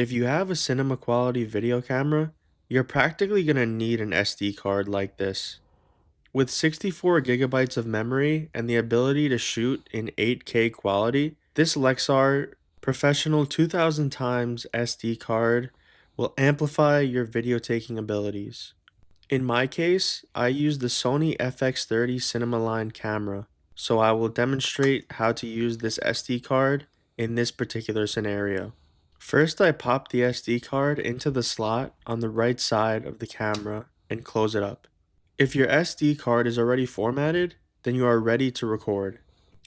If you have a cinema quality video camera, you're practically going to need an SD card like this. With 64 gigabytes of memory and the ability to shoot in 8K quality, this Lexar Professional 2000 times SD card will amplify your video taking abilities. In my case, I use the Sony FX30 Cinema Line camera, so I will demonstrate how to use this SD card in this particular scenario. First, I pop the SD card into the slot on the right side of the camera and close it up. If your SD card is already formatted, then you are ready to record.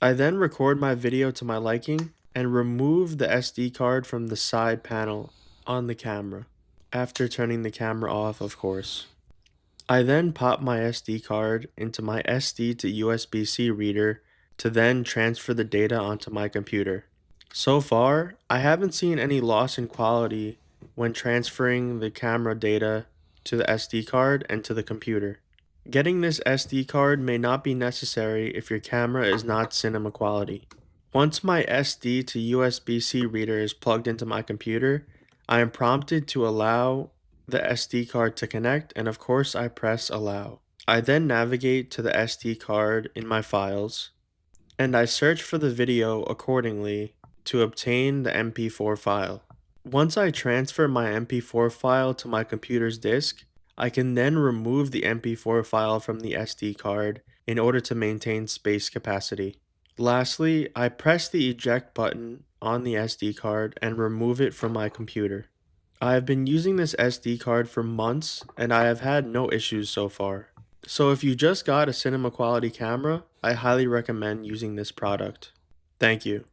I then record my video to my liking and remove the SD card from the side panel on the camera, after turning the camera off, of course. I then pop my SD card into my SD to USB-C reader to then transfer the data onto my computer. So far, I haven't seen any loss in quality when transferring the camera data to the SD card and to the computer. Getting this SD card may not be necessary if your camera is not cinema quality. Once my SD to USB-C reader is plugged into my computer, I am prompted to allow the SD card to connect, and of course I press allow. I then navigate to the SD card in my files, and I search for the video accordingly to obtain the MP4 file. Once I transfer my MP4 file to my computer's disk, I can then remove the MP4 file from the SD card in order to maintain space capacity. Lastly, I press the eject button on the SD card and remove it from my computer. I have been using this SD card for months and I have had no issues so far. So if you just got a cinema quality camera, I highly recommend using this product. Thank you.